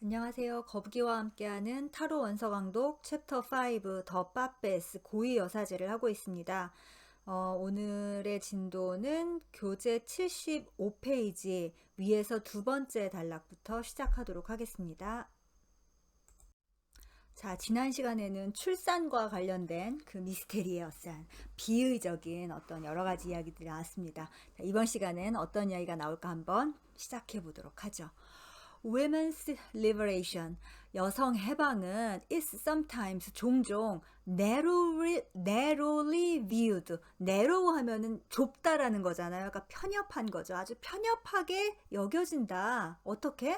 안녕하세요. 거북이와 함께하는 타로 원서 강독 챕터 5 더 빠베스 고위 여사제를 하고 있습니다. 오늘의 진도는 교재 75페이지 위에서 두 번째 단락부터 시작하도록 하겠습니다. 자, 지난 시간에는 출산과 관련된 그 미스테리의 어산, 비의적인 어떤 여러 가지 이야기들이 나왔습니다. 자, 이번 시간엔 어떤 이야기가 나올까 한번 시작해 보도록 하죠. Women's liberation, 여성 해방은 is sometimes 종종 narrowly viewed. narrow 하면은 좁다라는 거잖아요. 그러니까 편협한 거죠. 아주 편협하게 여겨진다. 어떻게?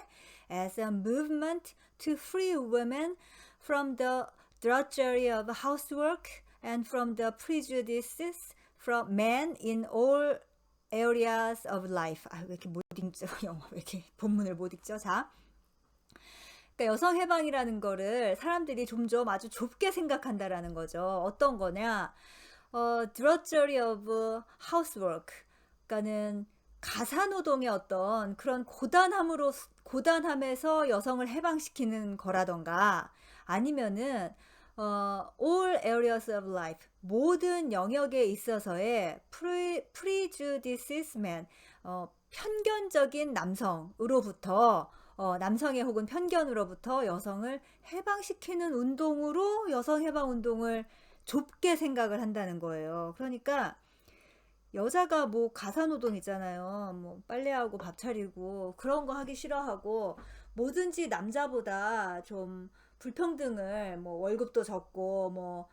As a movement to free women from the drudgery of housework and from the prejudices from men in all areas of life. 왜 이렇게 못 읽죠? 영어 왜 이렇게 본문을 못 읽죠? 자, 그러니까 여성 해방이라는 거를 사람들이 점점 아주 좁게 생각한다라는 거죠. 어떤 거냐? drudgery of housework. 그러니까는 가사노동의 어떤 그런 고단함에서 여성을 해방시키는 거라던가 아니면은 all areas of life, 모든 영역에 있어서의 prejudices men, 편견적인 남성으로부터 남성의 혹은 편견으로부터 여성을 해방시키는 운동으로 여성 해방 운동을 좁게 생각을 한다는 거예요. 그러니까 여자가 뭐 가사노동 있잖아요. 뭐 빨래하고 밥 차리고 그런 거 하기 싫어하고 뭐든지 남자보다 좀 불평등을 뭐 월급도 적고 뭐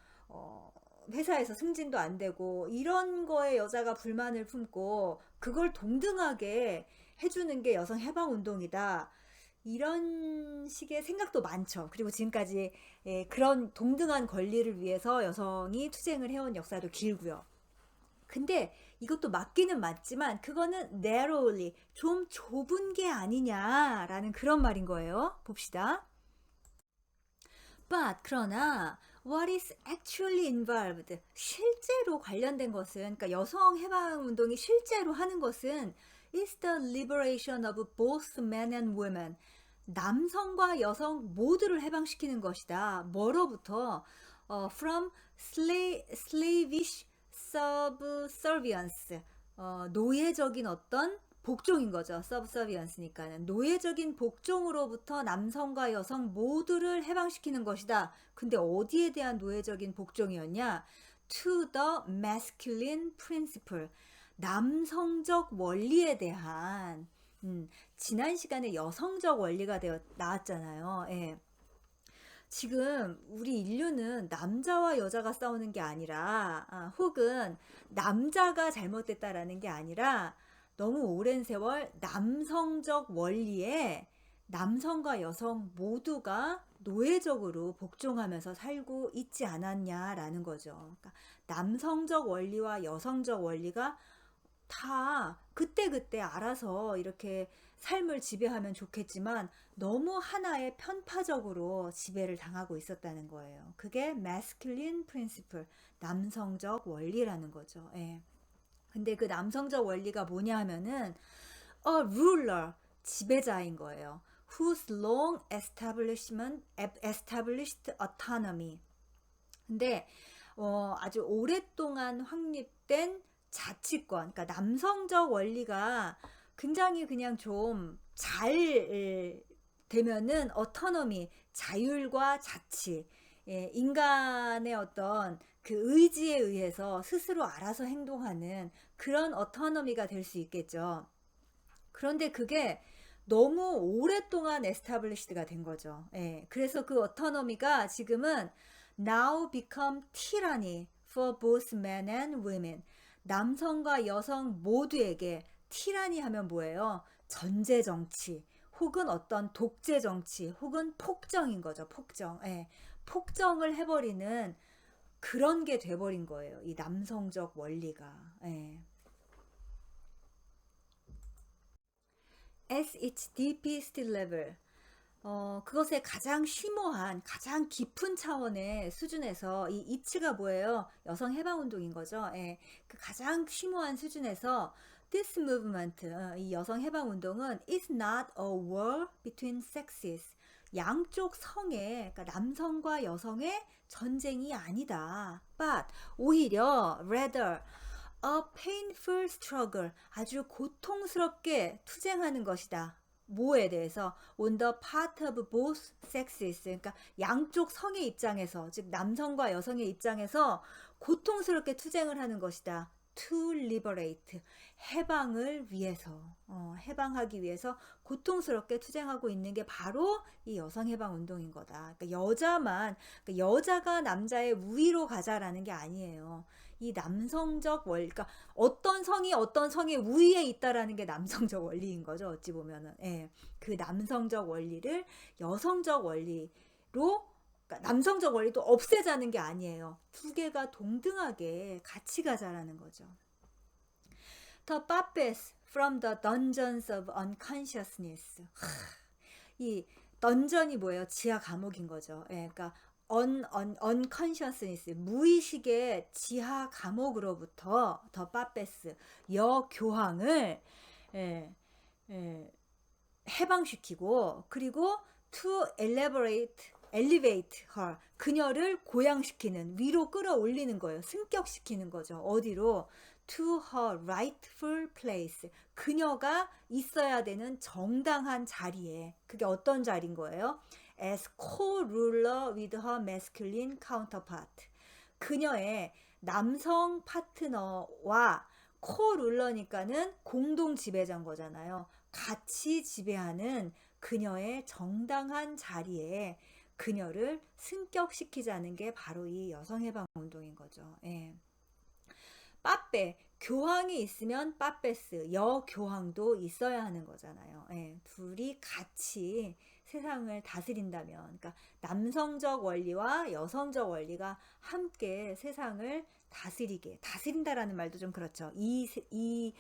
회사에서 승진도 안 되고 이런 거에 여자가 불만을 품고 그걸 동등하게 해주는 게 여성 해방 운동이다. 이런 식의 생각도 많죠. 그리고 지금까지 그런 동등한 권리를 위해서 여성이 투쟁을 해온 역사도 길고요. 근데 이것도 맞기는 맞지만 그거는 narrowly, 좀 좁은 게 아니냐라는 그런 말인 거예요. 봅시다. But 그러나 what is actually involved, 실제로 관련된 것은, 그러니까 여성 해방 운동이 실제로 하는 것은 is the liberation of both men and women, 남성과 여성 모두를 해방시키는 것이다. 뭐로부터? From slavish subservience, 노예적인 어떤 복종인 거죠. subservience니까는 노예적인 복종으로부터 남성과 여성 모두를 해방시키는 것이다. 근데 어디에 대한 노예적인 복종이었냐? To the masculine principle, 남성적 원리에 대한. 지난 시간에 여성적 원리가 나왔잖아요. 예. 지금 우리 인류는 남자와 여자가 싸우는 게 아니라, 혹은 남자가 잘못됐다라는 게 아니라 너무 오랜 세월 남성적 원리에 남성과 여성 모두가 노예적으로 복종하면서 살고 있지 않았냐라는 거죠. 그러니까 남성적 원리와 여성적 원리가 다 그때그때 알아서 이렇게 삶을 지배하면 좋겠지만 너무 하나의 편파적으로 지배를 당하고 있었다는 거예요. 그게 masculine principle, 남성적 원리라는 거죠. 예. 근데 그 남성적 원리가 뭐냐 하면은 a ruler, 지배자인 거예요. whose long established autonomy. 근데 아주 오랫동안 확립된 자치권, 그러니까 남성적 원리가 굉장히 그냥 좀 잘 되면은 어토노미, 자율과 자치, 인간의 어떤 그 의지에 의해서 스스로 알아서 행동하는 그런 어토노미가 될 수 있겠죠. 그런데 그게 너무 오랫동안 에스타블리시드가 된 거죠. 예, 그래서 그 어토노미가 지금은 now become tyranny for both men and women. 남성과 여성 모두에게 티라니 하면 뭐예요? 전제 정치, 혹은 어떤 독재 정치, 혹은 폭정인 거죠. 폭정. 예, 폭정을 해버리는 그런 게 돼버린 거예요. 이 남성적 원리가. 예. At its deepest level, 그것의 가장 심오한, 가장 깊은 차원의 수준에서, 이 이치가 뭐예요? 여성 해방 운동인 거죠. 예, 그 가장 심오한 수준에서 This movement, 이 여성 해방 운동은 is not a war between sexes. 양쪽 성의, 그러니까 남성과 여성의 전쟁이 아니다. But 오히려 rather a painful struggle, 아주 고통스럽게 투쟁하는 것이다. 뭐에 대해서? On the part of both sexes. 그러니까 양쪽 성의 입장에서, 즉 남성과 여성의 입장에서 고통스럽게 투쟁을 하는 것이다. To liberate, 해방을 위해서, 해방하기 위해서 고통스럽게 투쟁하고 있는 게 바로 이 여성 해방 운동인 거다. 그러니까 그러니까 여자가 남자의 우위로 가자라는 게 아니에요. 이 남성적 원리, 그러니까 어떤 성의 우위에 있다라는 게 남성적 원리인 거죠. 어찌 보면은, 예, 그 남성적 원리를 여성적 원리로, 그러니까 남성적 원리도 없애자는 게 아니에요. 두 개가 동등하게 같이 가자라는 거죠. The puppets from the dungeons of unconsciousness. 이 던전이 뭐예요? 지하 감옥인 거죠. 예, 그러니까 unconsciousness, 무의식의 지하 감옥으로부터 the puppets, 여교황을 해방시키고, 그리고 to elevate her, 그녀를 고양시키는, 위로 끌어올리는 거예요. 승격시키는 거죠. 어디로? to her rightful place, 그녀가 있어야 되는 정당한 자리에. 그게 어떤 자리인 거예요? as co-ruler with her masculine counterpart, 그녀의 남성 파트너와 co-ruler니까는 공동 지배자인 거잖아요. 같이 지배하는 그녀의 정당한 자리에 그녀를 승격시키자는 게 바로 이 여성해방운동인 거죠. 예. 빠빼, 교황이 있으면 빠빼스, 여교황도 있어야 하는 거잖아요. 예. 둘이 같이 세상을 다스린다면, 그러니까 남성적 원리와 여성적 원리가 함께 세상을 다스린다라는 말도 좀 그렇죠. 이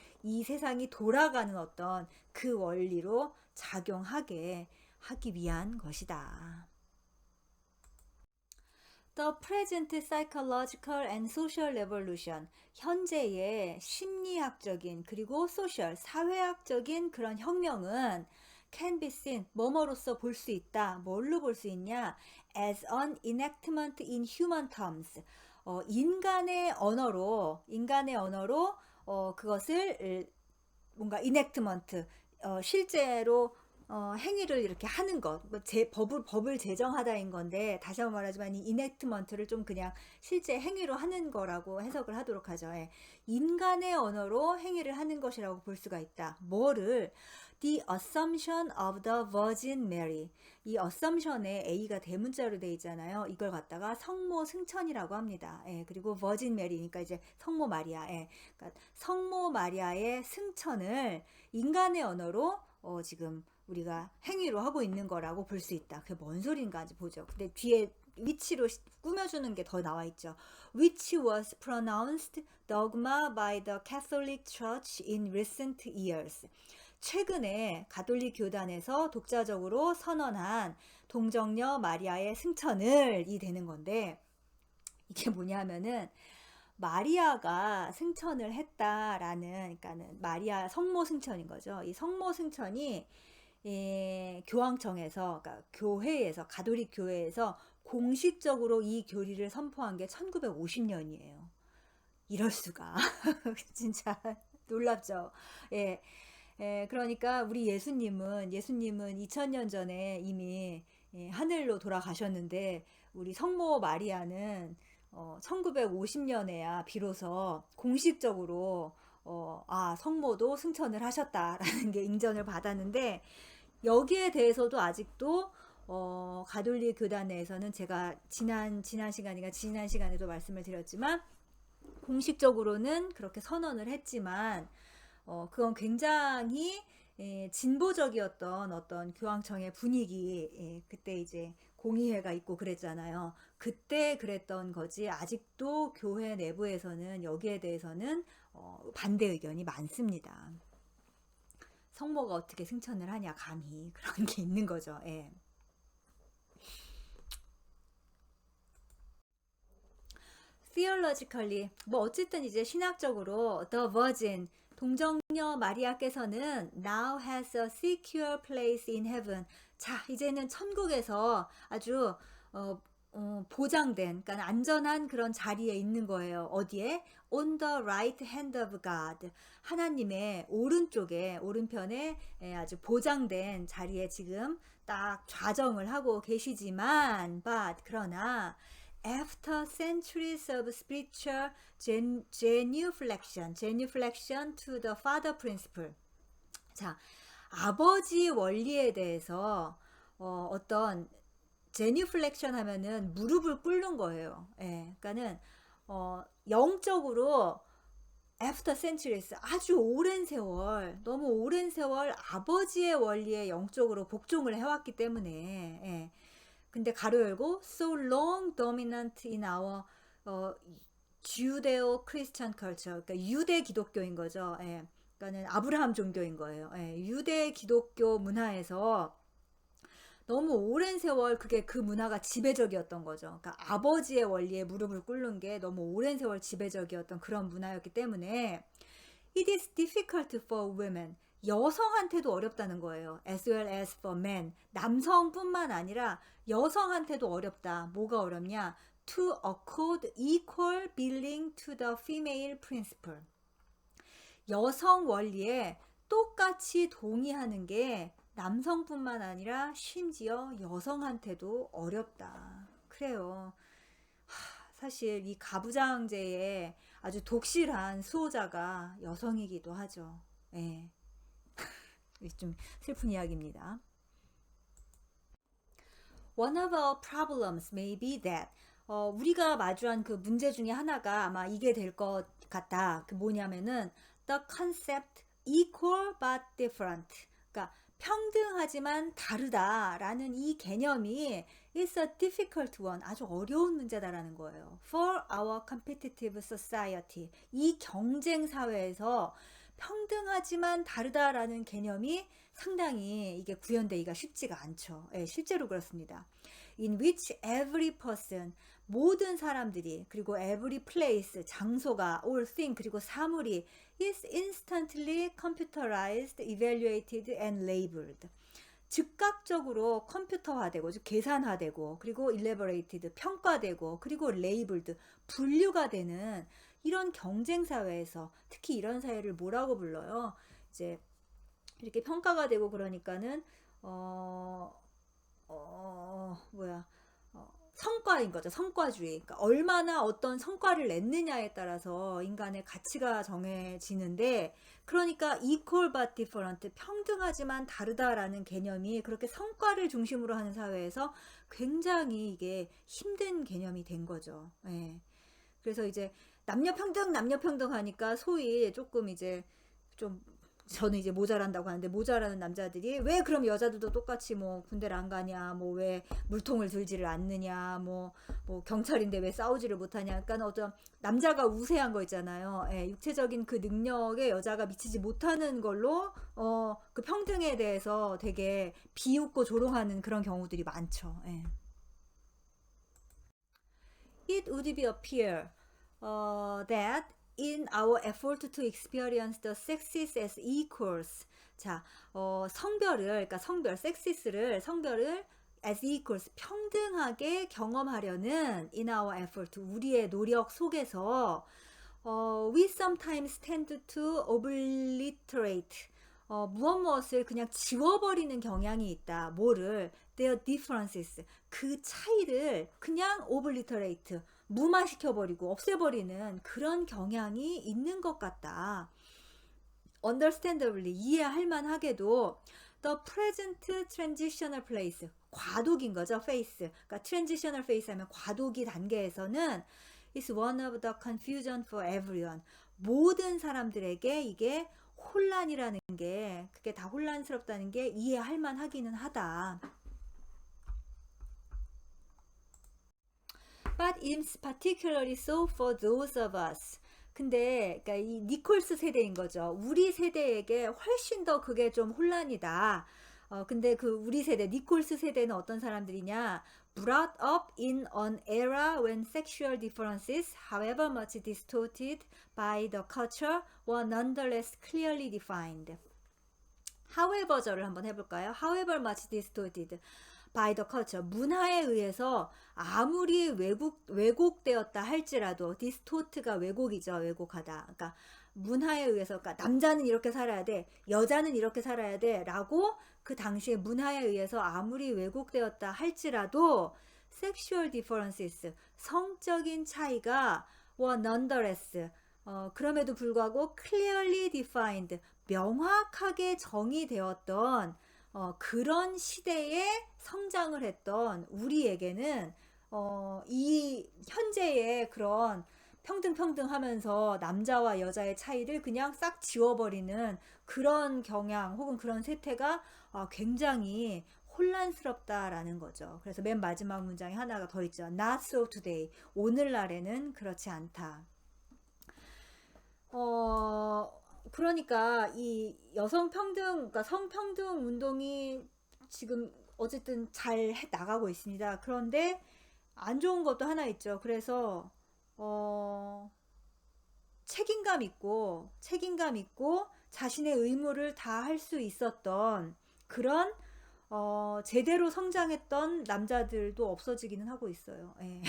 세상이 돌아가는 어떤 그 원리로 작용하게 하기 위한 것이다. The present psychological and social revolution, 현재의 심리학적인 그리고 소셜, 사회학적인 그런 혁명은 can be seen, 뭐뭐로서 볼 수 있다. 뭘로 볼 수 있냐? as an enactment in human terms, 인간의 언어로 그것을 뭔가 enactment, 실제로 행위를 이렇게 하는 것, 법을 제정하다인 건데, 다시 한번 말하지만 이 enactment를 좀 그냥 실제 행위로 하는 거라고 해석을 하도록 하죠. 예. 인간의 언어로 행위를 하는 것이라고 볼 수가 있다. 뭐를? The assumption of the Virgin Mary. 이 assumption에 A가 대문자로 돼 있잖아요. 이걸 갖다가 성모 승천이라고 합니다. 예. 그리고 Virgin Mary니까 이제 성모 마리아. 예. 그러니까 성모 마리아의 승천을 인간의 언어로 지금 우리가 행위로 하고 있는 거라고 볼 수 있다. 그게 뭔 소린가 보죠. 근데 뒤에 which로 꾸며주는 게 더 나와 있죠. Which was pronounced dogma by the Catholic Church in recent years. 최근에 가톨릭 교단에서 독자적으로 선언한 동정녀 마리아의 승천을 이 되는 건데, 이게 뭐냐면은 마리아가 승천을 했다라는, 그러니까는 마리아 성모 승천인 거죠. 이 성모 승천이 교황청에서, 그러니까 교회에서, 가톨릭 교회에서 공식적으로 이 교리를 선포한 게 1950년이에요. 이럴 수가. 진짜 놀랍죠. 예. 그러니까 우리 예수님은 2000년 전에 이미 하늘로 돌아가셨는데, 우리 성모 마리아는 1950년에야 비로소 공식적으로 성모도 승천을 하셨다라는 게 인정을 받았는데, 여기에 대해서도 아직도 가톨릭 교단 내에서는 제가 지난 시간에도 말씀을 드렸지만, 공식적으로는 그렇게 선언을 했지만 그건 굉장히 진보적이었던 어떤 교황청의 분위기, 그때 이제 공의회가 있고 그랬잖아요. 그때 그랬던 거지, 아직도 교회 내부에서는 여기에 대해서는 반대 의견이 많습니다. 성모가 어떻게 승천을 하냐, 감히. 그런 게 있는 거죠. 예. theologically, 뭐 어쨌든 이제 신학적으로 the virgin, 동정녀 마리아께서는 now has a secure place in heaven. 자, 이제는 천국에서 아주 보장된, 그러니까 안전한 그런 자리에 있는 거예요. 어디에? On the right hand of God. 하나님의 오른쪽에, 오른편에 아주 보장된 자리에 지금 딱 좌정을 하고 계시지만, but 그러나 after centuries of spiritual genuflection to the father principle. 자, 아버지 원리에 대해서 어떤 제니플렉션 하면은 무릎을 꿇는 거예요. 예, 그러니까는 영적으로 after centuries 아주 오랜 세월, 너무 오랜 세월 아버지의 원리에 영적으로 복종을 해왔기 때문에 예. 근데 가로 열고 so long dominant in our Judeo-Christian culture. 그러니까 유대 기독교인 거죠. 예. 그러니까는 아브라함 종교인 거예요. 예. 유대 기독교 문화에서 너무 오랜 세월 그게 그 문화가 지배적이었던 거죠. 그러니까 아버지의 원리에 무릎을 꿇는 게 너무 오랜 세월 지배적이었던 그런 문화였기 때문에 it is difficult for women. 여성한테도 어렵다는 거예요. as well as for men. 남성뿐만 아니라 여성한테도 어렵다. 뭐가 어렵냐? to accord equal billing to the female principle. 여성 원리에 똑같이 동의하는 게 남성뿐만 아니라 심지어 여성한테도 어렵다. 그래요. 사실 이 가부장제의 아주 독실한 수호자가 여성이기도 하죠. 예. 좀 슬픈 이야기입니다. One of our problems may be that 우리가 마주한 그 문제 중에 하나가 아마 이게 될 것 같다. 그 뭐냐면은 the concept equal but different. 그러니까 평등하지만 다르다라는 이 개념이 is a difficult one. 아주 어려운 문제다라는 거예요. For our competitive society. 이 경쟁 사회에서 평등하지만 다르다라는 개념이 상당히 이게 구현되기가 쉽지가 않죠. 예, 실제로 그렇습니다. In which every person, 모든 사람들이, 그리고 every place, 장소가, all thing, 그리고 사물이 is instantly computerized, evaluated and labeled. 즉각적으로 컴퓨터화되고, 즉 계산화되고, 그리고 elaborated, 평가되고, 그리고 labeled, 분류가 되는 이런 경쟁 사회에서 특히 이런 사회를 뭐라고 불러요? 이제 이렇게 평가가 되고 그러니까는 성과인 거죠. 성과주의. 그러니까 얼마나 어떤 성과를 냈느냐에 따라서 인간의 가치가 정해지는데, 그러니까 equal but different, 평등하지만 다르다라는 개념이 그렇게 성과를 중심으로 하는 사회에서 굉장히 이게 힘든 개념이 된 거죠. 예. 그래서 이제 남녀 평등 하니까 소위 조금 이제 좀 저는 이제 모자란다고 하는데, 모자라는 남자들이 왜 그럼 여자들도 똑같이 뭐 군대를 안 가냐, 뭐 왜 물통을 들지를 않느냐, 뭐 경찰인데 왜 싸우지를 못하냐. 그러니까 어떤 남자가 우세한 거 있잖아요. 예, 육체적인 그 능력에 여자가 미치지 못하는 걸로 그 평등에 대해서 되게 비웃고 조롱하는 그런 경우들이 많죠. 예. It would be appear that in our effort to experience the sexes as equals. 자, 성별을 as equals, 평등하게 경험하려는 in our effort, 우리의 노력 속에서 we sometimes tend to obliterate, 무엇을 그냥 지워버리는 경향이 있다. 뭐를? their differences, 그 차이를 그냥 obliterate, 무마시켜버리고 없애버리는 그런 경향이 있는 것 같다. understandably, 이해할 만하게도 the present transitional place, 과도기인 거죠. phase. 그러니까 transitional phase 하면 과도기 단계에서는 is one of the confusion for everyone. 모든 사람들에게 이게 혼란이라는 게, 그게 다 혼란스럽다는 게 이해할 만하기는 하다. But it's particularly so for those of us. 근데 그러니까 이 니콜스 세대인 거죠. 우리 세대에게 훨씬 더 그게 좀 혼란이다. 근데 그 우리 세대, 니콜스 세대는 어떤 사람들이냐? Brought up in an era when sexual differences, however much distorted by the culture, were nonetheless clearly defined. however절을 한번 해볼까요? However much distorted by the culture. 문화에 의해서 아무리 왜곡되었다 할지라도, distort가 왜곡이죠. 왜곡하다. 그러니까 문화에 의해서, 그러니까 남자는 이렇게 살아야 돼, 여자는 이렇게 살아야 돼 라고 그 당시에 문화에 의해서 아무리 왜곡되었다 할지라도 sexual differences, 성적인 차이가 were nonetheless, 그럼에도 불구하고 clearly defined, 명확하게 정의되었던 그런 시대에 성장을 했던 우리에게는 이 현재의 그런 평등 하면서 남자와 여자의 차이를 그냥 싹 지워버리는 그런 경향 혹은 그런 세태가 굉장히 혼란스럽다라는 거죠. 그래서 맨 마지막 문장에 하나가 더 있죠. Not so today. 오늘날에는 그렇지 않다. 그러니까 이 여성 평등, 그러니까 성평등 운동이 지금 어쨌든 잘 나가고 있습니다. 그런데 안 좋은 것도 하나 있죠. 그래서 책임감 있고 자신의 의무를 다 할 수 있었던 그런 제대로 성장했던 남자들도 없어지기는 하고 있어요. 예.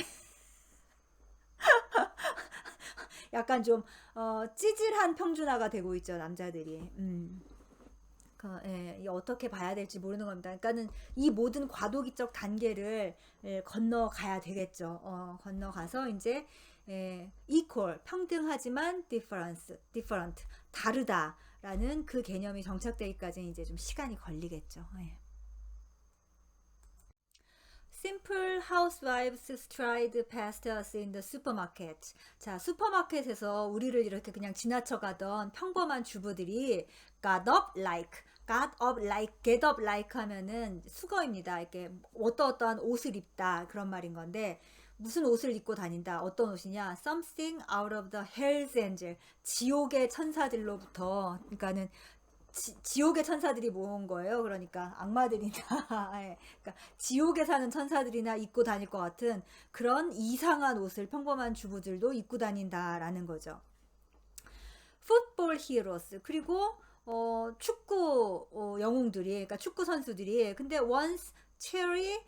약간 좀 찌질한 평준화가 되고 있죠, 남자들이. 예, 어떻게 봐야 될지 모르는 겁니다. 그러니까는 이 모든 과도기적 단계를 건너가야 되겠죠. 건너가서 이제 equal, 평등하지만 different, 다르다라는 그 개념이 정착되기까지 이제 좀 시간이 걸리겠죠. 예. Simple housewives stride past us in the supermarket. 자, 슈퍼마켓에서 우리를 이렇게 그냥 지나쳐가던 평범한 주부들이 got up like, get up like 하면은 수거입니다. 이렇게 어떠한 옷을 입다 그런 말인 건데 무슨 옷을 입고 다닌다. 어떤 옷이냐? Something out of the hell's angel. 지옥의 천사들로부터. 그러니까는 지옥의 천사들이 모은 거예요. 그러니까 악마들이나 예, 그러니까 지옥에 사는 천사들이나 입고 다닐 것 같은 그런 이상한 옷을 평범한 주부들도 입고 다닌다라는 거죠. Football heroes, 그리고 축구 영웅들이, 그러니까 축구 선수들이, 근데 once chary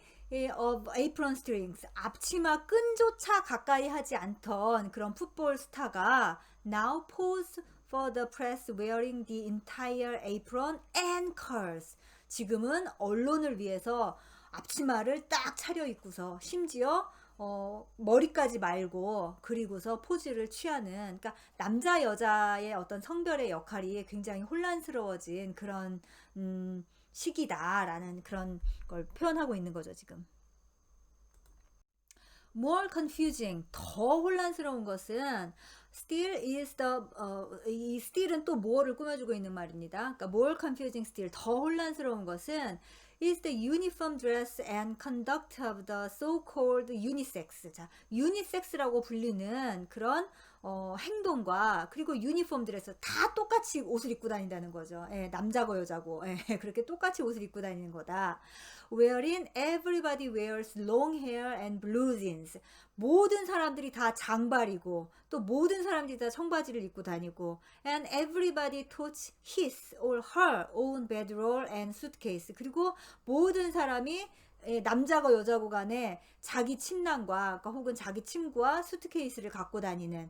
of apron strings, 앞치마 끈조차 가까이 하지 않던 그런 풋볼 스타가 now pose for the press wearing the entire apron and curls. 지금은 언론을 위해서 앞치마를 딱 차려입고서 심지어 머리까지 말고 그리고서 포즈를 취하는, 그러니까 남자 여자의 어떤 성별의 역할이 굉장히 혼란스러워진 그런 시기다라는 그런 걸 표현하고 있는 거죠, 지금. More confusing, 더 혼란스러운 것은 still is the, 이 still은 또 more를 꾸며주고 있는 말입니다. 그러니까 more confusing still, 더 혼란스러운 것은 is the uniform dress and conduct of the so-called unisex. 자, unisex라고 불리는 그런 행동과 그리고 유니폼 드레스, 다 똑같이 옷을 입고 다닌다는 거죠. 예, 남자고 여자고 그렇게 똑같이 옷을 입고 다니는 거다. Wherein everybody wears long hair and blue jeans. 모든 사람들이 다 장발이고 또 모든 사람들이 다 청바지를 입고 다니고 and everybody totes his or her own bedroll and suitcase. 그리고 모든 사람이 남자고 여자고 간에 자기 침낭과 그러니까 혹은 자기 침구와 수트케이스를 갖고 다니는,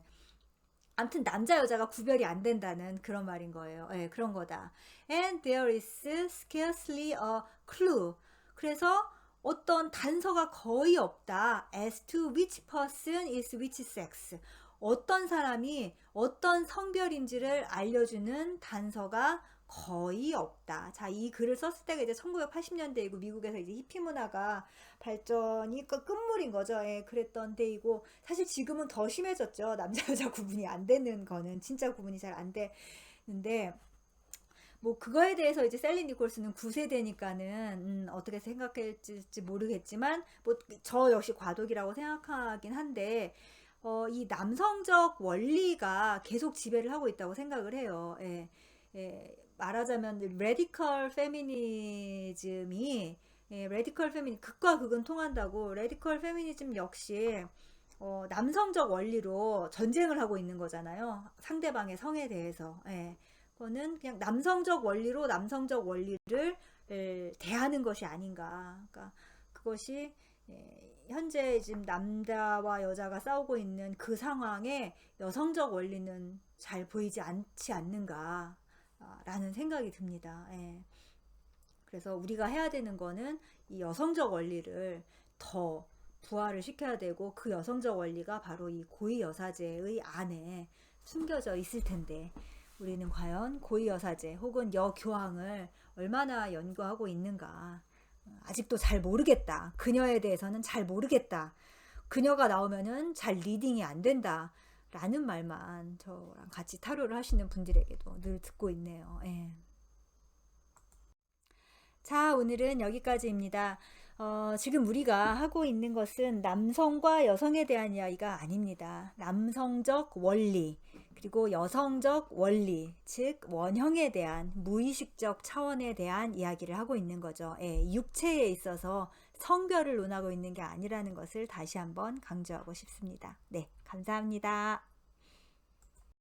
아무튼 남자 여자가 구별이 안 된다는 그런 말인 거예요. 예, 그런 거다. And there is scarcely a clue. 그래서 어떤 단서가 거의 없다. As to which person is which sex. 어떤 사람이 어떤 성별인지를 알려주는 단서가 거의 없다. 자, 이 글을 썼을 때가 이제 1980년대이고 미국에서 이제 히피 문화가 발전이 끝물인 거죠. 예, 그랬던 때이고 사실 지금은 더 심해졌죠. 남자 여자 구분이 안 되는 거는 진짜 구분이 잘 안 되는데 뭐 그거에 대해서 이제 셀리 니콜스는 9세대니까는 어떻게 생각할지 모르겠지만 뭐 저 역시 과도기라고 생각하긴 한데 이 남성적 원리가 계속 지배를 하고 있다고 생각을 해요. 예, 예. 말하자면 레디컬 페미니즘이 레디컬 페미니 극과 극은 통한다고 레디컬 페미니즘 역시 남성적 원리로 전쟁을 하고 있는 거잖아요. 상대방의 성에 대해서. 예. 그거는 그냥 남성적 원리로 남성적 원리를 대하는 것이 아닌가. 그러니까 그것이 현재 지금 남자와 여자가 싸우고 있는 그 상황에 여성적 원리는 잘 보이지 않지 않는가 라는 생각이 듭니다. 예. 그래서 우리가 해야 되는 거는 이 여성적 원리를 더 부활을 시켜야 되고 그 여성적 원리가 바로 이 고위여사제의 안에 숨겨져 있을 텐데 우리는 과연 고위여사제 혹은 여교황을 얼마나 연구하고 있는가. 아직도 잘 모르겠다. 그녀에 대해서는 잘 모르겠다. 그녀가 나오면은 잘 리딩이 안 된다. 라는 말만 저랑 같이 타로를 하시는 분들에게도 늘 듣고 있네요. 예. 자, 오늘은 여기까지입니다. 지금 우리가 하고 있는 것은 남성과 여성에 대한 이야기가 아닙니다. 남성적 원리, 그리고 여성적 원리, 즉 원형에 대한 무의식적 차원에 대한 이야기를 하고 있는 거죠. 예, 육체에 있어서 성별을 논하고 있는 게 아니라는 것을 다시 한번 강조하고 싶습니다. 네, 감사합니다.